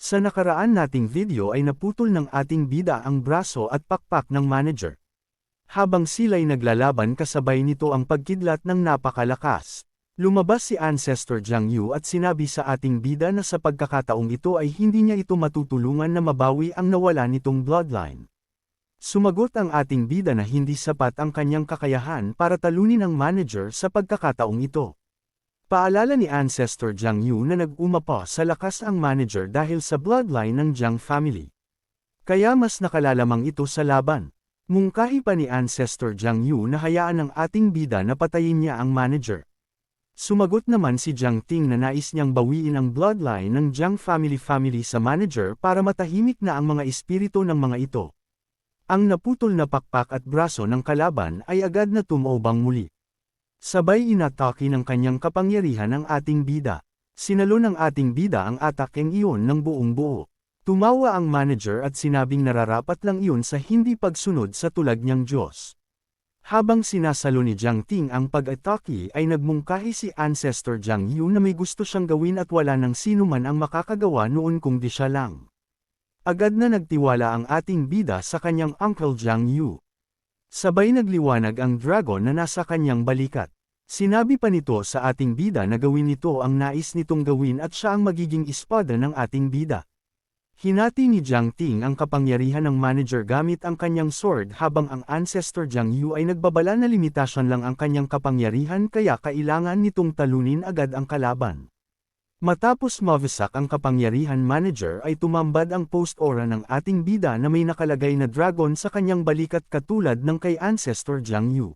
Sa nakaraan nating video ay naputol ng ating bida ang braso at pakpak ng manager. Habang sila'y naglalaban kasabay nito ang pagkidlat ng napakalakas. Lumabas si Ancestor Jiang Yu at sinabi sa ating bida na sa pagkakataong ito ay hindi niya ito matutulungan na mabawi ang nawala nitong bloodline. Sumagot ang ating bida na hindi sapat ang kanyang kakayahan para talunin ang manager sa pagkakataong ito. Paalala ni Ancestor Jiang Yu na nag-umapa sa lakas ang manager dahil sa bloodline ng Jiang family. Kaya mas nakalalamang ito sa laban. Mungkahi pa ni Ancestor Jiang Yu na hayaan ng ating bida na patayin niya ang manager. Sumagot naman si Jiang Ting na nais niyang bawiin ang bloodline ng Jiang family sa manager para matahimik na ang mga espiritu ng mga ito. Ang naputol na pakpak at braso ng kalaban ay agad na tumaobang muli. Sabay inatake ng kanyang kapangyarihan ang ating bida. Sinalo ng ating bida ang atakeng iyon ng buong buo. Tumawa ang manager at sinabing nararapat lang iyon sa hindi pagsunod sa tulad niyang Diyos. Habang sinasalo ni Jiang Ting ang pag-atake ay nagmungkahi si Ancestor Jiang Yu na may gusto siyang gawin at wala nang sino man ang makakagawa noon kung di siya lang. Agad na nagtiwala ang ating bida sa kanyang Uncle Jiang Yu. Sabay nagliwanag ang dragon na nasa kanyang balikat. Sinabi pa nito sa ating bida na gawin nito ang nais nitong gawin at siya ang magiging espada ng ating bida. Hinati ni Jiang Ting ang kapangyarihan ng manager gamit ang kanyang sword habang ang Ancestor Jiang Yu ay nagbabala na limitasyon lang ang kanyang kapangyarihan kaya kailangan nitong talunin agad ang kalaban. Matapos mawasak ang kapangyarihan manager ay tumambad ang post-aura ng ating bida na may nakalagay na dragon sa kanyang balikat katulad ng kay Ancestor Jiang Yu.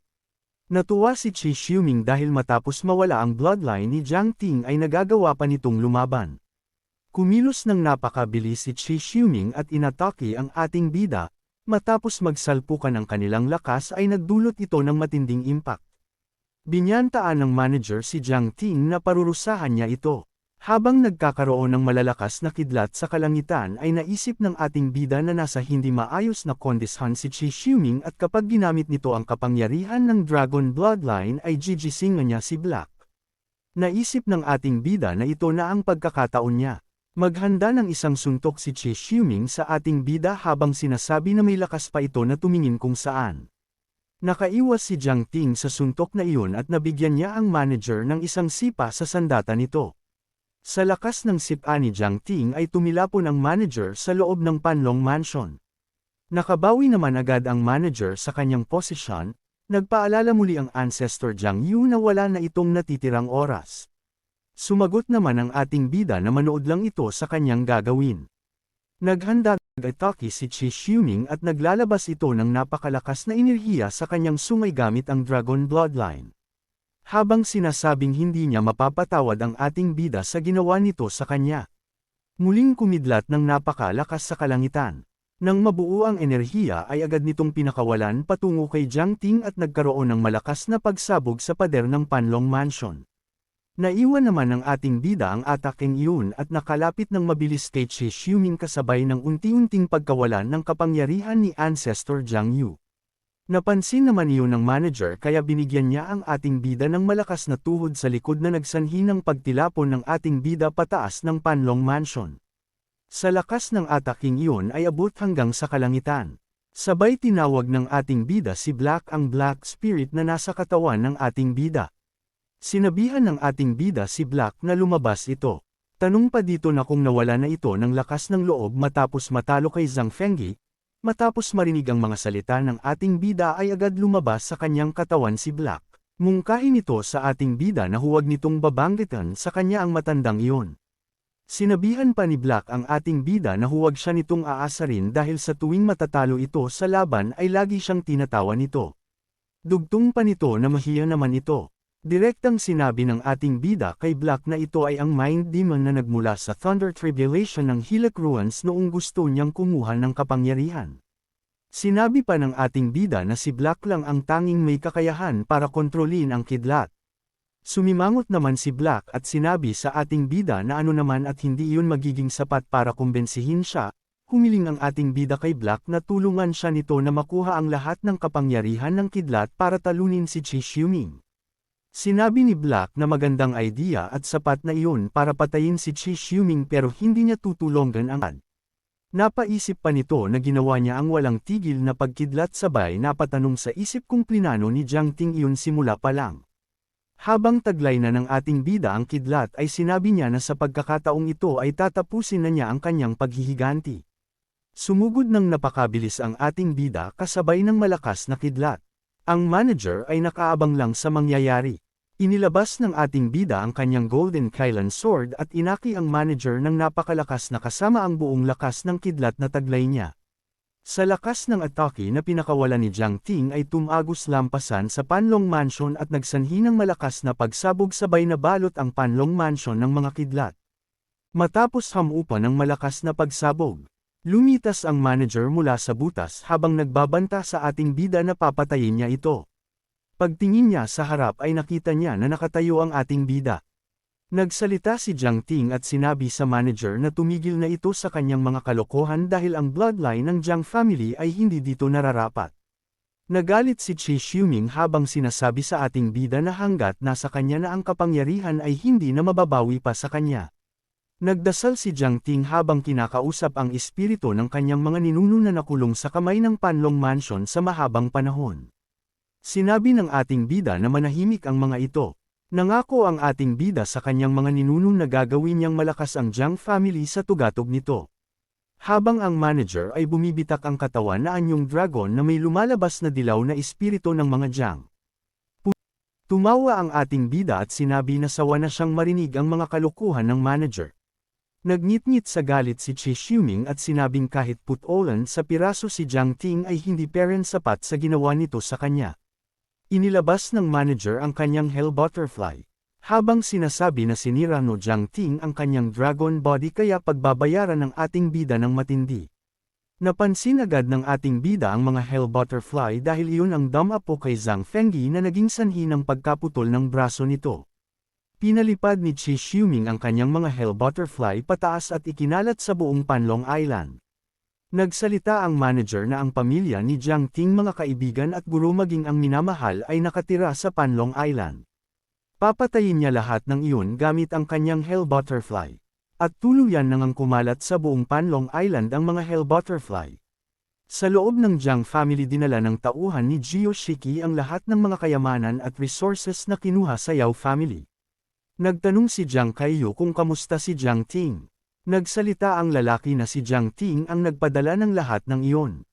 Natuwa si Qi Xiuming dahil matapos mawala ang bloodline ni Jiang Ting ay nagagawa pa nitong lumaban. Kumilos ng napakabilis si Qi Xiuming at inatake ang ating bida, matapos magsalpukan ang kanilang lakas ay nagdulot ito ng matinding impact. Binyantaan ng manager si Jiang Ting na parurusahan niya ito. Habang nagkakaroon ng malalakas na kidlat sa kalangitan ay naisip ng ating bida na nasa hindi maayos na kondisyon si Qi Xiuming at kapag ginamit nito ang kapangyarihan ng Dragon Bloodline ay gigisingan niya si Black. Naisip ng ating bida na ito na ang pagkakataon niya. Maghanda ng isang suntok si Qi Xiuming sa ating bida habang sinasabi na may lakas pa ito na tumingin kung saan. Nakaiwas si Jiang Ting sa suntok na iyon at nabigyan niya ang manager ng isang sipa sa sandata nito. Sa lakas ng sipa ni Jiang Ting ay tumilapon ang manager sa loob ng Panlong Mansion. Nakabawi naman agad ang manager sa kanyang posisyon, nagpaalala muli ang Ancestor Jiang Yu na wala na itong natitirang oras. Sumagot naman ang ating bida na manood lang ito sa kanyang gagawin. Naghanda nag-atake si Qi Xiuming at naglalabas ito ng napakalakas na enerhiya sa kanyang sungay gamit ang Dragon Bloodline. Habang sinasabing hindi niya mapapatawad ang ating bida sa ginawa nito sa kanya. Muling kumidlat ng napakalakas sa kalangitan. Nang mabuo ang enerhiya ay agad nitong pinakawalan patungo kay Jiang Ting at nagkaroon ng malakas na pagsabog sa pader ng Panlong Mansion. Naiwan naman ng ating bida ang atakeng iyon at nakalapit ng mabilis kay Qi Xiuming kasabay ng unti-unting pagkawalan ng kapangyarihan ni Ancestor Jiang Yu. Napansin naman iyon ng manager kaya binigyan niya ang ating bida ng malakas na tuhod sa likod na nagsanhi ng pagtilapon ng ating bida pataas ng Panlong Mansion. Sa lakas ng ataking iyon ay abot hanggang sa kalangitan. Sabay tinawag ng ating bida si Black ang Black Spirit na nasa katawan ng ating bida. Sinabihan ng ating bida si Black na lumabas ito. Tanong pa dito na kung nawala na ito ng lakas ng loob matapos matalo kay Zhang Fengyi. Matapos marinig ang mga salita ng ating bida ay agad lumabas sa kanyang katawan si Black. Mungkahi nito sa ating bida na huwag nitong babanggitan sa kanya ang matandang iyon. Sinabihan pa ni Black ang ating bida na huwag siya nitong aasarin dahil sa tuwing matatalo ito sa laban ay lagi siyang tinatawa nito. Dugtong pa nito na mahiya naman ito. Direktang sinabi ng ating bida kay Black na ito ay ang mind demon na nagmula sa Thunder Tribulation ng Hilak Ruins noong gusto niyang kumuha ng kapangyarihan. Sinabi pa ng ating bida na si Black lang ang tanging may kakayahan para kontrolin ang kidlat. Sumimangot naman si Black at sinabi sa ating bida na ano naman at hindi iyon magiging sapat para kumbensihin siya, humiling ang ating bida kay Black na tulungan siya nito na makuha ang lahat ng kapangyarihan ng kidlat para talunin si Qi Xiuming. Sinabi ni Black na magandang idea at sapat na iyon para patayin si Chi Xiuming pero hindi niya tutulungan ang ad. Napaisip pa nito na ginawa niya ang walang tigil na pagkidlat sabay napatanong sa isip kung plinano ni Jiang Ting iyon simula pa lang. Habang taglay na ng ating bida ang kidlat ay sinabi niya na sa pagkakataong ito ay tatapusin na niya ang kanyang paghihiganti. Sumugod ng napakabilis ang ating bida kasabay ng malakas na kidlat. Ang manager ay nakaabang lang sa mangyayari. Inilabas ng ating bida ang kanyang Golden Kailan Sword at inaki ang manager ng napakalakas na kasama ang buong lakas ng kidlat na taglay niya. Sa lakas ng atake na pinakawalan ni Jiang Ting ay tumagos lampasan sa Panlong Mansion at nagsanhi ng malakas na pagsabog sabay na balot ang Panlong Mansion ng mga kidlat. Matapos hamupan ng malakas na pagsabog, lumitas ang manager mula sa butas habang nagbabanta sa ating bida na papatayin niya ito. Pagtingin niya sa harap ay nakita niya na nakatayo ang ating bida. Nagsalita si Jiang Ting at sinabi sa manager na tumigil na ito sa kanyang mga kalokohan dahil ang bloodline ng Jiang family ay hindi dito nararapat. Nagalit si Chi Xiuming habang sinasabi sa ating bida na hanggat nasa kanya na ang kapangyarihan ay hindi na mababawi pa sa kanya. Nagdasal si Jiang Ting habang kinakausap ang espiritu ng kanyang mga ninuno na nakulong sa kamay ng Panlong Mansion sa mahabang panahon. Sinabi ng ating bida na manahimik ang mga ito. Nangako ang ating bida sa kanyang mga ninuno na gagawin niyang malakas ang Jiang family sa tugatog nito. Habang ang manager ay bumibitak ang katawan na anyong dragon na may lumalabas na dilaw na espiritu ng mga Jiang. Tumawa ang ating bida at sinabi na sawa na siyang marinig ang mga kalokohan ng manager. Nagngit-ngit sa galit si Chi Xiuming at sinabing kahit putolan sa piraso si Jiang Ting ay hindi parent sapat sa ginawa nito sa kanya. Inilabas ng manager ang kanyang Hell Butterfly. Habang sinasabi na sinira no Jiang Ting ang kanyang dragon body kaya pagbabayaran ng ating bida ng matindi. Napansin agad ng ating bida ang mga Hell Butterfly dahil iyon ang damapo kay Zhang Fengyi na naging sanhi ng pagkaputol ng braso nito. Pinalipad ni Chi Xiuming ang kanyang mga Hell Butterfly pataas at ikinalat sa buong Panlong Island. Nagsalita ang manager na ang pamilya ni Jiang Ting mga kaibigan at guro maging ang minamahal ay nakatira sa Panlong Island. Papatayin niya lahat ng iyon gamit ang kanyang Hell Butterfly. At tuluyan nang ang kumalat sa buong Panlong Island ang mga Hell Butterfly. Sa loob ng Jiang family dinala ng tauhan ni Jiao Shiki ang lahat ng mga kayamanan at resources na kinuha sa Yao family. Nagtanong si Jiang Kaiyu kung kamusta si Jiang Ting. Nagsalita ang lalaki na si Jiang Ting ang nagpadala ng lahat ng iyon.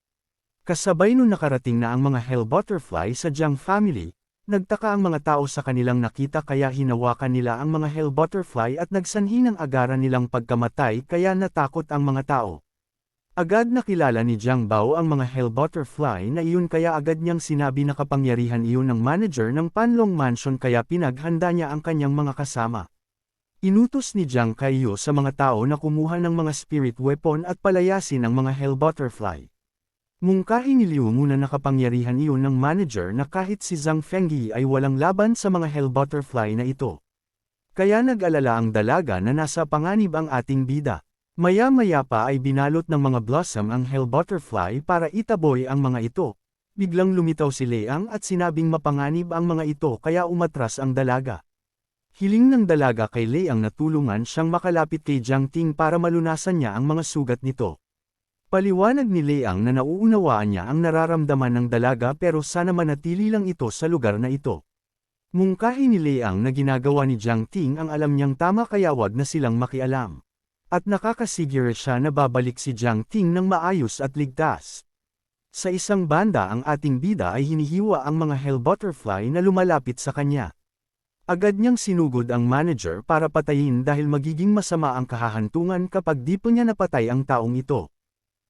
Kasabay nun nakarating na ang mga Hell Butterfly sa Jiang family, nagtaka ang mga tao sa kanilang nakita kaya hinawakan nila ang mga Hell Butterfly at nagsanhi ng agaran nilang pagkamatay kaya natakot ang mga tao. Agad nakilala ni Jiang Bao ang mga Hell Butterfly na iyon kaya agad niyang sinabi na kapangyarihan iyon ng manager ng Panlong Mansion kaya pinaghanda niya ang kanyang mga kasama. Inutos ni Jiang Kaiyu sa mga tao na kumuha ng mga spirit weapon at palayasin ang mga Hell Butterfly. Mungkahi ni Liu muna na kapangyarihan iyon ng manager na kahit si Zhang Fengyi ay walang laban sa mga Hell Butterfly na ito. Kaya nag-alala ang dalaga na nasa panganib ang ating bida. Maya-maya pa ay binalot ng mga blossom ang Hell Butterfly para itaboy ang mga ito. Biglang lumitaw si Leang at sinabing mapanganib ang mga ito kaya umatras ang dalaga. Hiling ng dalaga kay Leang na tulungan siyang makalapit kay Jiang Ting para malunasan niya ang mga sugat nito. Paliwanag ni Leang na nauunawaan niya ang nararamdaman ng dalaga pero sana manatili lang ito sa lugar na ito. Mungkahi ni Leang na ginagawa ni Jiang Ting ang alam niyang tama kaya wag na silang makialam. At nakakasiguro siya na babalik si Jiang Ting ng maayos at ligtas. Sa isang banda ang ating bida ay hinihiwa ang mga Hell Butterfly na lumalapit sa kanya. Agad niyang sinugod ang manager para patayin dahil magiging masama ang kahahantungan kapag di pa niya napatay ang taong ito.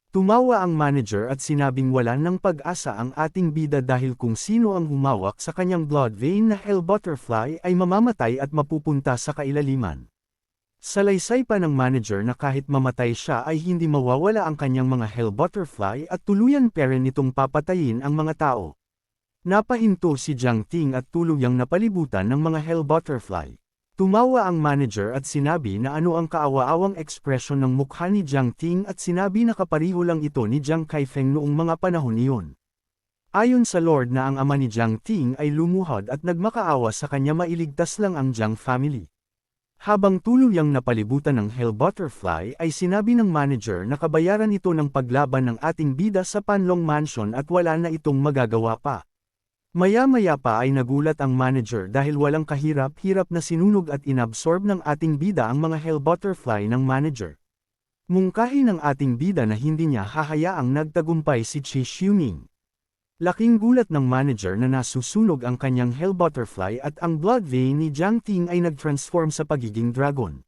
Tumawa ang manager at sinabing wala ng pag-asa ang ating bida dahil kung sino ang humawak sa kanyang blood vein na Hell Butterfly ay mamamatay at mapupunta sa kailaliman. Salaysay pa ng manager na kahit mamatay siya ay hindi mawawala ang kanyang mga Hell Butterfly at tuluyan pa rin itong papatayin ang mga tao. Napahinto si Jiang Ting at tuluyang napalibutan ng mga Hell Butterfly. Tumawa ang manager at sinabi na ano ang kaawa-awang ekspresyon ng mukha ni Jiang Ting at sinabi na kapariho lang ito ni Jiang Kaifeng noong mga panahon iyon. Ayon sa Lord na ang ama ni Jiang Ting ay lumuhod at nagmakaawa sa kanya mailigtas lang ang Jiang family. Habang tuluyang napalibutan ng Hell Butterfly ay sinabi ng manager na kabayaran ito ng paglaban ng ating bida sa Panlong Mansion at wala na itong magagawa pa. Maya-maya pa ay nagulat ang manager dahil walang kahirap-hirap na sinunog at inabsorb ng ating bida ang mga Hell Butterfly ng manager. Mungkahi ng ating bida na hindi niya hahayaang nagtagumpay si Chi Xiuning. Laking gulat ng manager na nasusunog ang kanyang Hell Butterfly at ang blood vein ni Jiang Ting ay nag-transform sa pagiging dragon.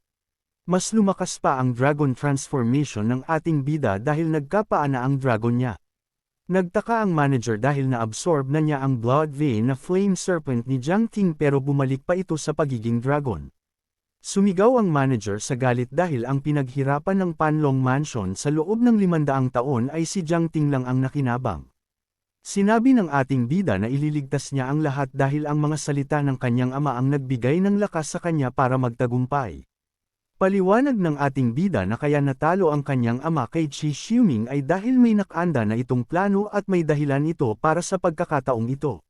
Mas lumakas pa ang dragon transformation ng ating bida dahil nagkapaa na ang dragon niya. Nagtaka ang manager dahil na-absorb na niya ang blood vein na flame serpent ni Jiang Ting pero bumalik pa ito sa pagiging dragon. Sumigaw ang manager sa galit dahil ang pinaghirapan ng Panlong Mansion sa loob ng 500 taon ay si Jiang Ting lang ang nakinabang. Sinabi ng ating bida na ililigtas niya ang lahat dahil ang mga salita ng kanyang ama ang nagbigay ng lakas sa kanya para magtagumpay. Paliwanag ng ating bida na kaya natalo ang kanyang ama kay Chi Xiuning ay dahil may nakanda na itong plano at may dahilan ito para sa pagkakataong ito.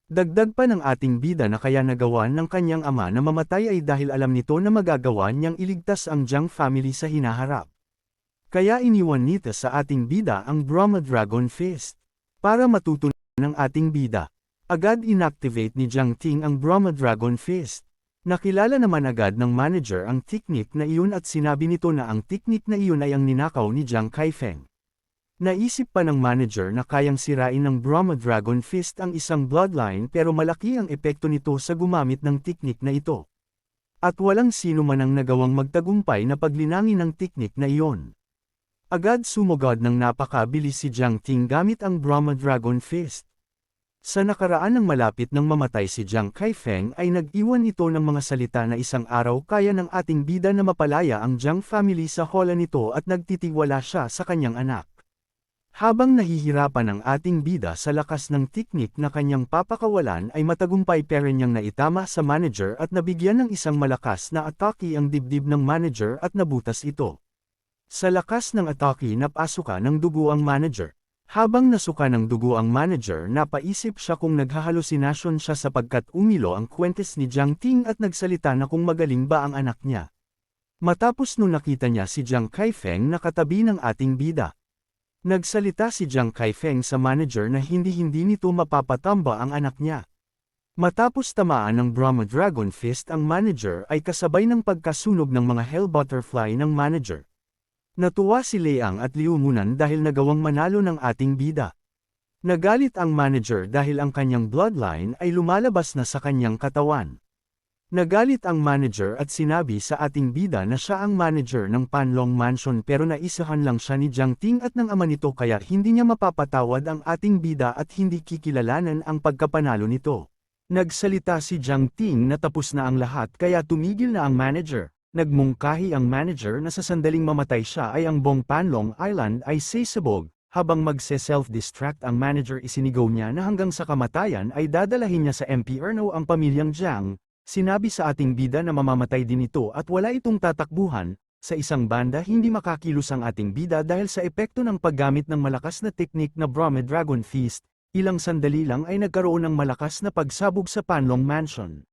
Dagdag pa ng ating bida na kaya nagawa ng kanyang ama na mamatay ay dahil alam nito na magagawa niyang iligtas ang Jiang family sa hinaharap. Kaya iniwan nito sa ating bida ang Brahma Dragon Fist. Para matutunan ng ating bida, agad inactivate ni Jiang Ting ang Brahma Dragon Fist. Nakilala naman agad ng manager ang teknik na iyon at sinabi nito na ang teknik na iyon ay ang ninakaw ni Jiang Kaifeng. Naisip pa ng manager na kayang sirain ng Brahma Dragon Fist ang isang bloodline pero malaki ang epekto nito sa gumamit ng teknik na ito. At walang sino man ang nagawang magtagumpay na paglinangin ng teknik na iyon. Agad sumugod ng napakabilis si Jiang Ting gamit ang Brahma Dragon Fist. Sa nakaraan ng malapit nang mamatay si Jiang Kaifeng ay nag-iwan ito ng mga salita na isang araw kaya ng ating bida na mapalaya ang Jiang family sa hola nito at nagtitiwala siya sa kanyang anak. Habang nahihirapan ang ating bida sa lakas ng teknik na kanyang papakawalan ay matagumpay pa rin niyang naitama sa manager at nabigyan ng isang malakas na atake ang dibdib ng manager at nabutas ito. Sa lakas ng atake napasuka ng dugo ang manager. Habang nasuka ng dugo ang manager napaisip siya kung naghahalusinasyon siya sapagkat umilo ang kwentes ni Jiang Ting at nagsalita na kung magaling ba ang anak niya. Matapos nung nakita niya si Jiang Kaifeng na katabi ng ating bida. Nagsalita si Jiang Kaifeng sa manager na hindi nito mapapatamba ang anak niya. Matapos tamaan ng Brahma Dragon Fist ang manager ay kasabay ng pagkasunog ng mga Hell Butterfly ng manager. Natuwa si Leang at Liu Munan dahil nagawang manalo ng ating bida. Nagalit ang manager dahil ang kanyang bloodline ay lumalabas na sa kanyang katawan. Nagalit ang manager at sinabi sa ating bida na siya ang manager ng Panlong Mansion pero naisahan lang siya ni Jiang Ting at ng ama nito kaya hindi niya mapapatawad ang ating bida at hindi kikilalanan ang pagkapanalo nito. Nagsalita si Jiang Ting na tapos na ang lahat kaya tumigil na ang manager. Nagmungkahi ang manager na sa sandaling mamatay siya ay ang buong Panlong Island ay sisabog, habang magse-self-destruct ang manager isinigaw niya na hanggang sa kamatayan ay dadalahin niya sa impyerno ang pamilyang Jiang, sinabi sa ating bida na mamamatay din ito at wala itong tatakbuhan, sa isang banda hindi makakilos ang ating bida dahil sa epekto ng paggamit ng malakas na teknik na Brahma Dragon Fist, ilang sandali lang ay nagkaroon ng malakas na pagsabog sa Panlong Mansion.